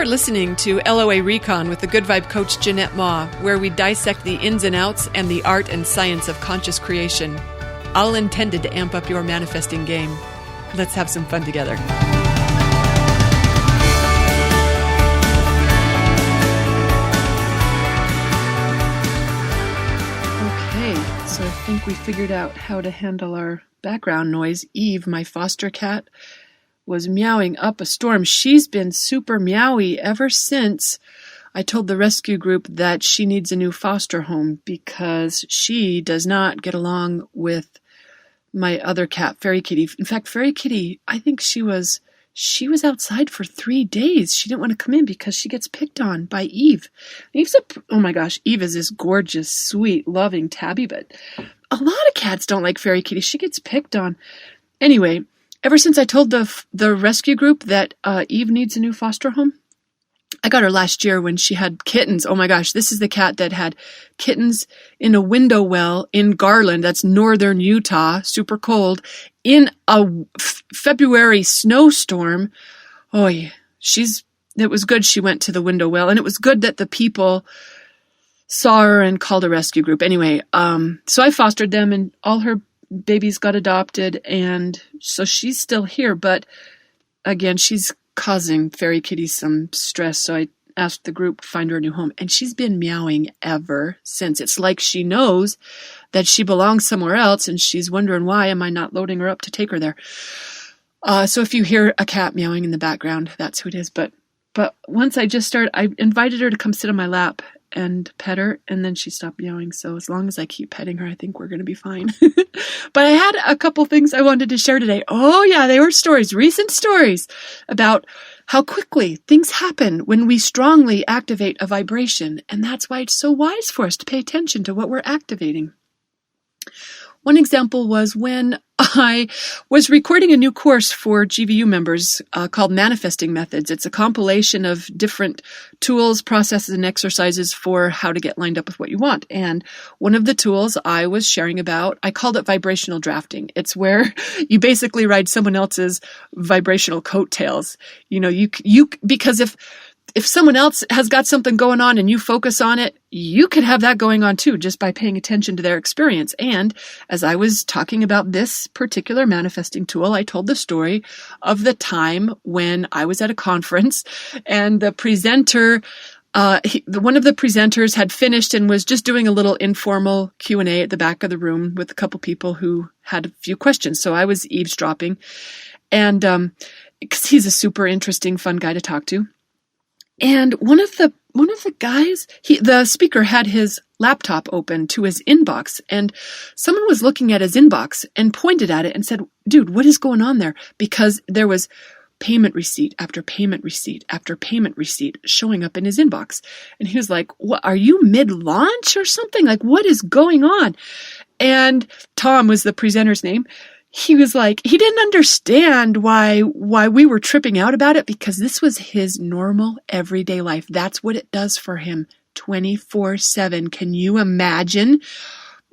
listening to LOA Recon with the Good Vibe coach Jeanette Ma, where we dissect the ins and outs and the art and science of conscious creation, all intended to amp up your manifesting game. Let's have some fun together. Okay, so I think we figured out how to handle our background noise. Eve, my foster cat, was meowing up a storm. She's been super meowy ever since I told the rescue group that she needs a new foster home because she does not get along with my other cat, Fairy Kitty. In fact, Fairy Kitty, I think she was outside for 3 days. She didn't want to come in because she gets picked on by Eve. Oh my gosh, Eve is this gorgeous, sweet, loving tabby, but a lot of cats don't like Fairy Kitty. She gets picked on. Anyway, ever since I told the rescue group that Eve needs a new foster home, I got her last year when she had kittens. Oh my gosh, this is the cat that had kittens in a window well in Garland, that's northern Utah, super cold, in a February snowstorm. Oh yeah, it was good she went to the window well, and it was good that the people saw her and called a rescue group. Anyway, so I fostered them, and all her babies got adopted, and so she's still here, but again, she's causing Fairy Kitty some stress, so I asked the group to find her a new home, and she's been meowing ever since. It's like she knows that she belongs somewhere else, and she's wondering, why am I not loading her up to take her there? So if you hear a cat meowing in the background, that's who it is, but once I invited her to come sit on my lap and pet her, and then she stopped meowing. So as long as I keep petting her, I think we're going to be fine. But I had a couple things I wanted to share today. Oh yeah, they were recent stories about how quickly things happen when we strongly activate a vibration. And that's why it's so wise for us to pay attention to what we're activating. One example was when I was recording a new course for GVU members called Manifesting Methods. It's a compilation of different tools, processes, and exercises for how to get lined up with what you want. And one of the tools I was sharing about, I called it vibrational drafting. It's where you basically ride someone else's vibrational coattails. You know, because if someone else has got something going on and you focus on it, you could have that going on too, just by paying attention to their experience. And as I was talking about this particular manifesting tool, I told the story of the time when I was at a conference and the presenter, one of the presenters had finished and was just doing a little informal Q&A at the back of the room with a couple people who had a few questions. So I was eavesdropping, and because he's a super interesting, fun guy to talk to. And one of the guys, the speaker had his laptop open to his inbox, and someone was looking at his inbox and pointed at it and said, "Dude, what is going on there?" Because there was payment receipt after payment receipt after payment receipt showing up in his inbox. And he was like, "What, are you mid-launch or something? Like, what is going on?" And Tom was the presenter's name. He was like, he didn't understand why we were tripping out about it, because this was his normal everyday life. That's what it does for him 24/7. Can you imagine?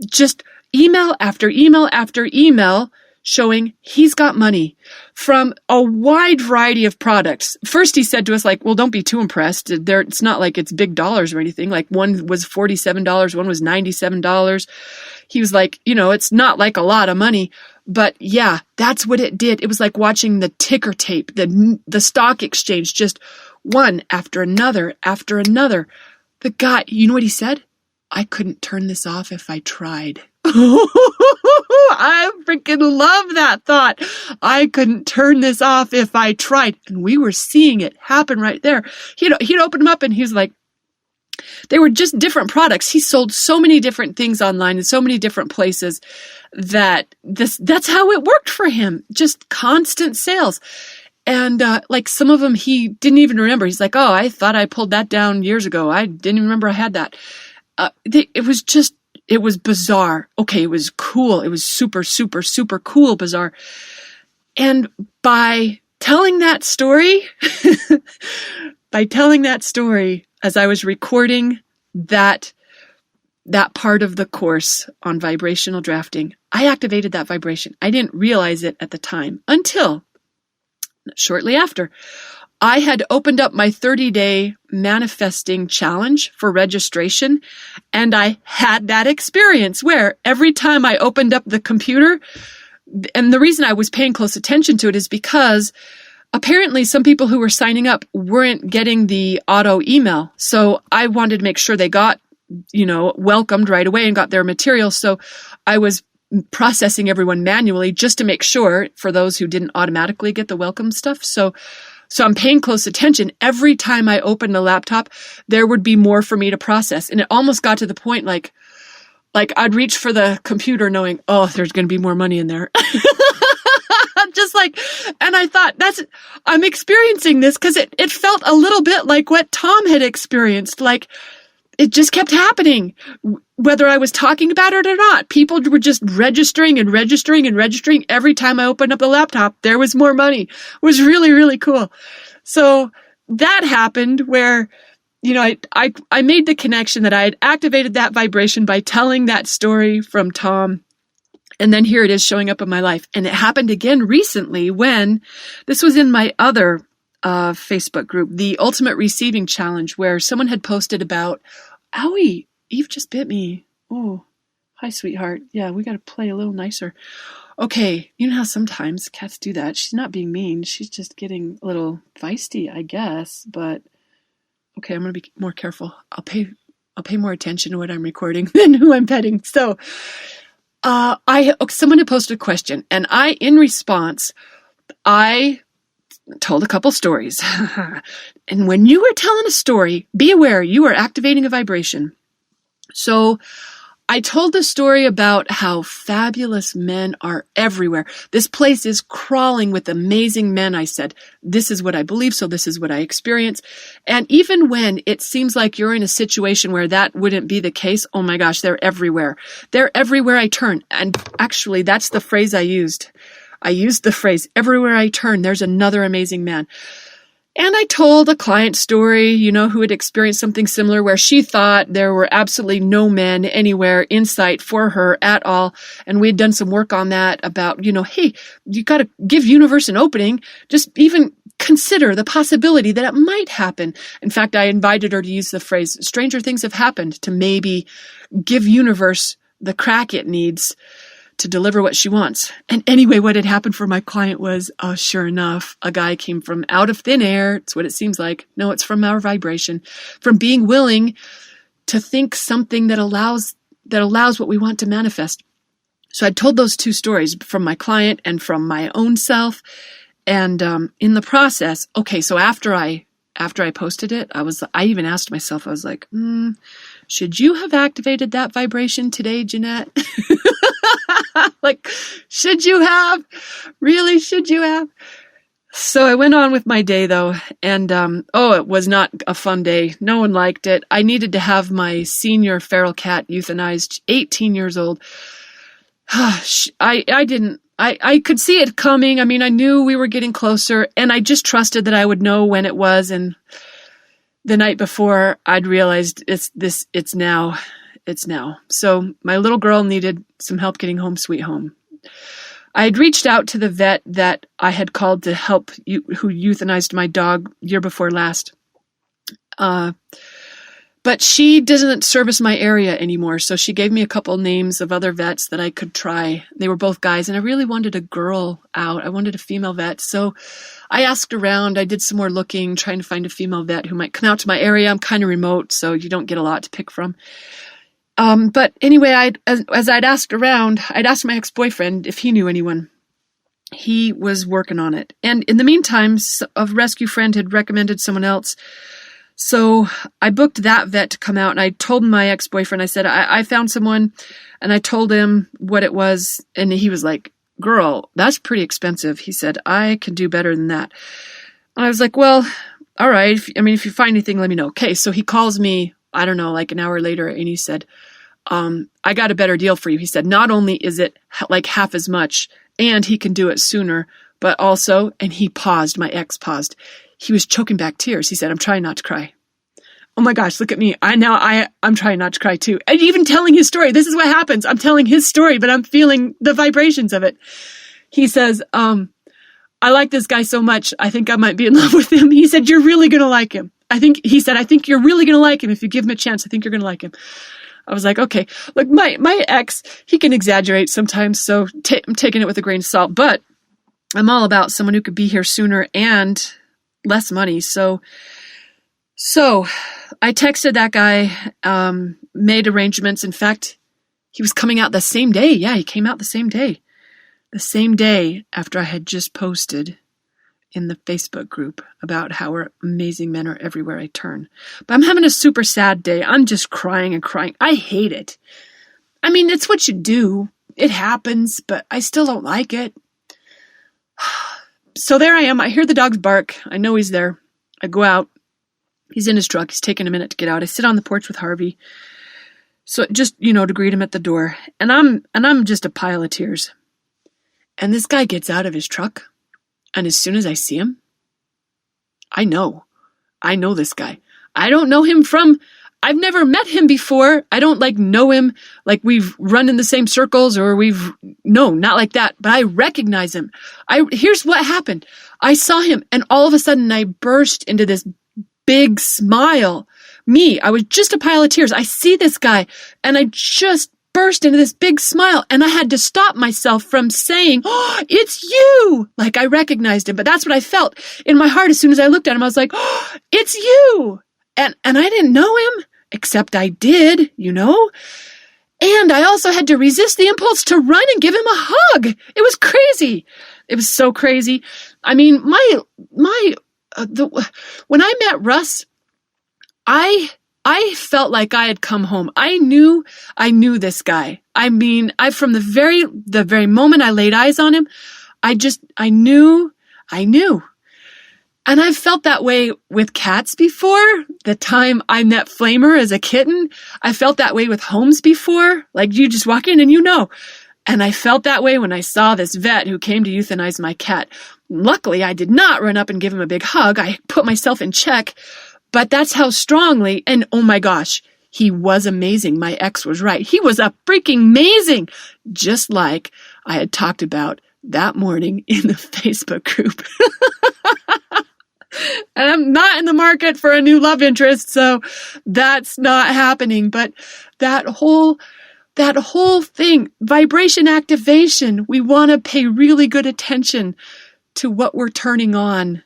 Just email after email after email showing he's got money from a wide variety of products. First, he said to us, like, well, don't be too impressed. It's not like it's big dollars or anything. Like, one was $47, one was $97. He was like, it's not like a lot of money. But yeah, that's what it did. It was like watching the ticker tape, the stock exchange, just one after another after another. The guy, you know what he said? "I couldn't turn this off if I tried." I freaking love that thought. I couldn't turn this off if I tried. And we were seeing it happen right there. He'd open them up and he was like, they were just different products. He sold so many different things online in so many different places that's how it worked for him. Just constant sales. And like some of them he didn't even remember. He's like, "Oh, I thought I pulled that down years ago. I didn't even remember I had that." It was bizarre. Okay, it was cool. It was super, super, super cool, bizarre. And by telling that story, as I was recording that part of the course on vibrational drafting, I activated that vibration. I didn't realize it at the time until shortly after. I had opened up my 30-day manifesting challenge for registration, and I had that experience where every time I opened up the computer, and the reason I was paying close attention to it is because apparently some people who were signing up weren't getting the auto email. So I wanted to make sure they got, welcomed right away and got their material. So I was processing everyone manually just to make sure for those who didn't automatically get the welcome stuff. So I'm paying close attention. Every time I opened a laptop, there would be more for me to process. And it almost got to the point like I'd reach for the computer knowing, oh, there's going to be more money in there. And I thought I'm experiencing this because it felt a little bit like what Tom had experienced. Like it just kept happening, whether I was talking about it or not. People were just registering and registering and registering. Every time I opened up the laptop, there was more money. It was really, really cool. So that happened where, I made the connection that I had activated that vibration by telling that story from Tom. And then here it is showing up in my life. And it happened again recently when this was in my other Facebook group, the Ultimate Receiving Challenge, where someone had posted about, owie, Eve just bit me. Oh, hi, sweetheart. Yeah, we got to play a little nicer. Okay, you know how sometimes cats do that. She's not being mean. She's just getting a little feisty, I guess. But okay, I'm going to be more careful. I'll pay more attention to what I'm recording than who I'm petting. So someone had posted a question, and in response, I told a couple stories. And when you are telling a story, be aware you are activating a vibration. So I told the story about how fabulous men are everywhere. This place is crawling with amazing men. I said, this is what I believe, so this is what I experience. And even when it seems like you're in a situation where that wouldn't be the case, oh my gosh, they're everywhere. They're everywhere I turn. And actually, that's the phrase I used. I used the phrase, everywhere I turn, there's another amazing man. And I told a client story, who had experienced something similar where she thought there were absolutely no men anywhere in sight for her at all. And we had done some work on that about, hey, you got to give universe an opening. Just even consider the possibility that it might happen. In fact, I invited her to use the phrase, stranger things have happened, to maybe give universe the crack it needs to deliver what she wants. And anyway, what had happened for my client was, sure enough, a guy came from out of thin air. It's what it seems like. No, it's from our vibration, from being willing to think something that allows what we want to manifest. So I told those two stories from my client and from my own self. And in the process, okay, so after I posted it, I even asked myself, I was like, should you have activated that vibration today, Jeanette? Like, should you have? Really, should you have? So I went on with my day, though, and it was not a fun day. No one liked it. I needed to have my senior feral cat euthanized, 18 years old. I could see it coming. I mean, I knew we were getting closer, and I just trusted that I would know when it was. And the night before, I'd realized it's now. So my little girl needed some help getting home sweet home. I had reached out to the vet that I had called to help who euthanized my dog year before last. But she doesn't service my area anymore, so she gave me a couple names of other vets that I could try. They were both guys, and I really wanted a girl out. I wanted a female vet, so I asked around. I did some more looking, trying to find a female vet who might come out to my area. I'm kind of remote, so you don't get a lot to pick from. But anyway, as I'd asked around, I'd asked my ex-boyfriend if he knew anyone. He was working on it. And in the meantime, a rescue friend had recommended someone else. So I booked that vet to come out, and I told my ex-boyfriend, I said, I found someone, and I told him what it was, and he was like, girl, that's pretty expensive. He said, I can do better than that. And I was like, well, all right. If you find anything, let me know. Okay, so he calls me, I don't know, like an hour later, and he said, I got a better deal for you. He said, not only is it like half as much, and he can do it sooner, but also, and he paused, my ex paused. He was choking back tears. He said, I'm trying not to cry. Oh my gosh, look at me. I'm trying not to cry too. And even telling his story. This is what happens. I'm telling his story, but I'm feeling the vibrations of it. He says, I like this guy so much. I think I might be in love with him. He said, you're really going to like him. I think you're really going to like him. If you give him a chance, I think you're going to like him. I was like, okay, look, my ex, he can exaggerate sometimes. So I'm taking it with a grain of salt, but I'm all about someone who could be here sooner and less money. So I texted that guy, made arrangements. In fact, he was coming out the same day. Yeah, he came out the same day. The same day after I had just posted in the Facebook group about how amazing men are everywhere I turn. But I'm having a super sad day. I'm just crying and crying. I hate it. I mean, it's what you do. It happens, but I still don't like it. So there I am. I hear the dogs bark. I know he's there. I go out. He's in his truck. He's taking a minute to get out. I sit on the porch with Harvey. So just, to greet him at the door. And I'm just a pile of tears. And this guy gets out of his truck. And as soon as I see him, I know this guy. I don't know him I've never met him before. I don't know him, like we've run in the same circles or no, not like that. But I recognize him. Here's what happened. I saw him and all of a sudden I burst into this big smile. I was just a pile of tears. I see this guy and I just burst into this big smile and I had to stop myself from saying, oh, it's you. Like I recognized him, but that's what I felt in my heart. As soon as I looked at him, I was like, oh, it's you. And I didn't know him, except I did, and I also had to resist the impulse to run and give him a hug. It was crazy. It was so crazy. I mean, when I met Russ, I felt like I had come home. I knew this guy. I mean, from the very moment I laid eyes on him, I knew. And I've felt that way with cats before. The time I met Flamer as a kitten, I felt that way with Holmes before. Like you just walk in and And I felt that way when I saw this vet who came to euthanize my cat. Luckily, I did not run up and give him a big hug. I put myself in check. But that's how strongly, and oh my gosh, he was amazing. My ex was right. He was a freaking amazing, just like I had talked about that morning in the Facebook group. And I'm not in the market for a new love interest, so that's not happening. But that whole thing, vibration activation, we want to pay really good attention to what we're turning on,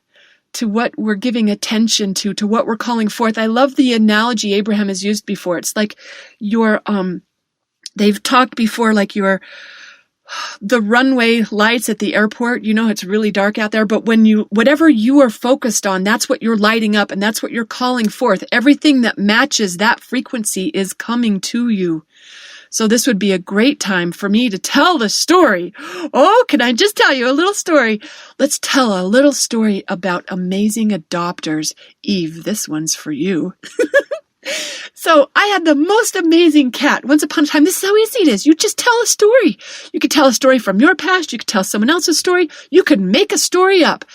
to what we're giving attention to what we're calling forth. I love the analogy Abraham has used before. It's like they've talked before, like the runway lights at the airport, it's really dark out there, but whatever you are focused on, that's what you're lighting up and that's what you're calling forth. Everything that matches that frequency is coming to you. So this would be a great time for me to tell the story. Oh, can I just tell you a little story? Let's tell a little story about amazing adopters. Eve, this one's for you. So I had the most amazing cat. Once upon a time, this is how easy it is. You just tell a story. You could tell a story from your past. You could tell someone else's story. You could make a story up.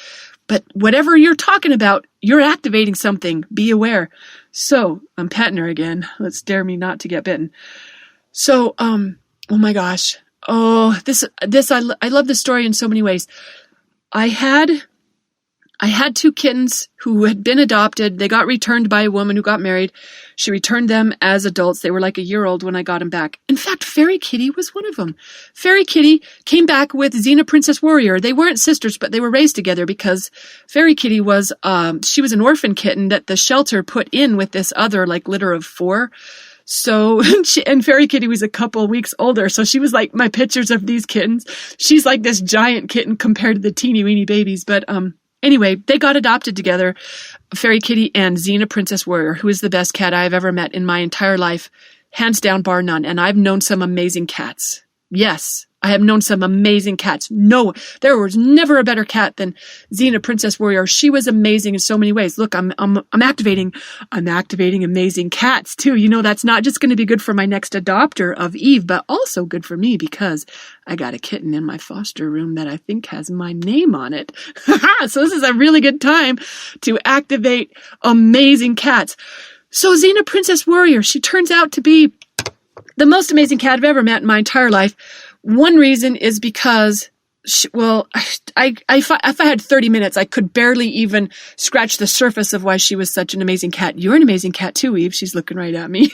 But whatever you're talking about, you're activating something. Be aware. So I'm petting her again. Let's dare me not to get bitten. So, oh my gosh. Oh, I love this story in so many ways. I had 2 kittens who had been adopted. They got returned by a woman who got married. She returned them as adults. They were like a year old when I got them back. In fact, Fairy Kitty was one of them. Fairy Kitty came back with Xena Princess Warrior. They weren't sisters, but they were raised together because Fairy Kitty was, she was an orphan kitten that the shelter put in with this other litter of 4. So, and Fairy Kitty was a couple weeks older. So she was like my pictures of these kittens. She's like this giant kitten compared to the teeny weeny babies. But, anyway, they got adopted together, Fairy Kitty and Xena Princess Warrior, who is the best cat I've ever met in my entire life, hands down, bar none. And I've known some amazing cats. Yes, I have known some amazing cats. No, there was never a better cat than Xena Princess Warrior. She was amazing in so many ways. Look, I'm activating amazing cats too. That's not just going to be good for my next adopter of Eve, but also good for me because I got a kitten in my foster room that I think has my name on it. So this is a really good time to activate amazing cats. So Xena Princess Warrior, she turns out to be the most amazing cat I've ever met in my entire life. One reason is because well, if I had 30 minutes, I could barely even scratch the surface of why she was such an amazing cat. You're an amazing cat too, Eve. She's looking right at me.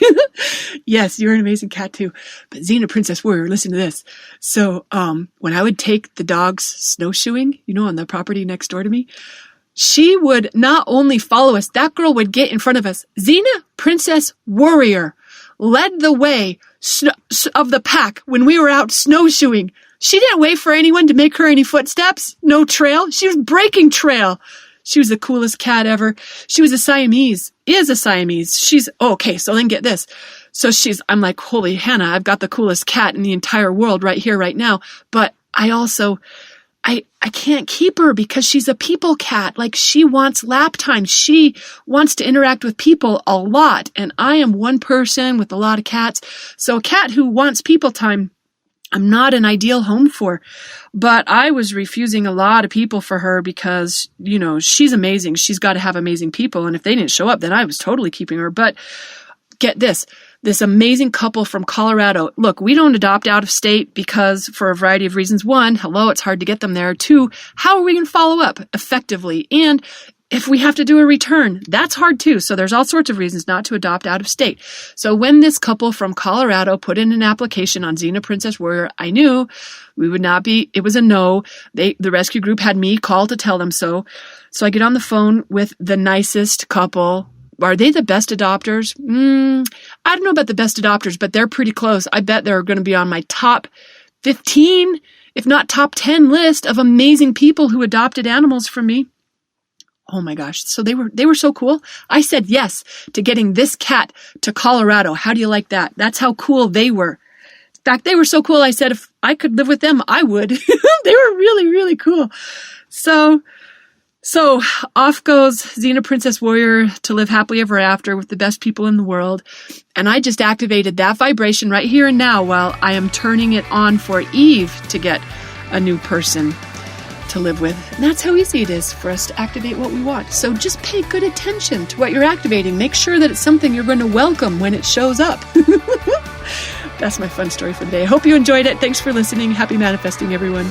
Yes, you're an amazing cat too. But Xena Princess Warrior, listen to this. So, when I would take the dogs snowshoeing, on the property next door to me, she would not only follow us, that girl would get in front of us. Xena Princess Warrior led the way of the pack when we were out snowshoeing. She didn't wait for anyone to make her any footsteps. No trail. She was breaking trail. She was the coolest cat ever. She was a Siamese. Is a Siamese. Okay, so then get this. So I'm like, holy Hannah, I've got the coolest cat in the entire world right here, right now. But I can't keep her because she's a people cat. Like, she wants lap time. She wants to interact with people a lot. And I am one person with a lot of cats. So a cat who wants people time, I'm not an ideal home for. But I was refusing a lot of people for her because, she's amazing. She's got to have amazing people. And if they didn't show up, then I was totally keeping her. But get this amazing couple from Colorado. Look, we don't adopt out of state because for a variety of reasons. One, it's hard to get them there. Two, how are we going to follow up effectively? And if we have to do a return, that's hard too. So there's all sorts of reasons not to adopt out of state. So when this couple from Colorado put in an application on Xena Princess Warrior, I knew we would not be, it was a no. The rescue group had me call to tell them so. So I get on the phone with the nicest couple. Are they the best adopters? I don't know about the best adopters, but they're pretty close. I bet they're going to be on my top 15, if not top 10 list of amazing people who adopted animals from me. Oh my gosh. So they were so cool. I said yes to getting this cat to Colorado. How do you like that? That's how cool they were. In fact, they were so cool. I said, if I could live with them, I would. They were really, really cool. So off goes Xena Princess Warrior to live happily ever after with the best people in the world. And I just activated that vibration right here and now while I am turning it on for Eve to get a new person to live with. And that's how easy it is for us to activate what we want. So just pay good attention to what you're activating. Make sure that it's something you're going to welcome when it shows up. That's my fun story for the day. I hope you enjoyed it. Thanks for listening. Happy manifesting, everyone.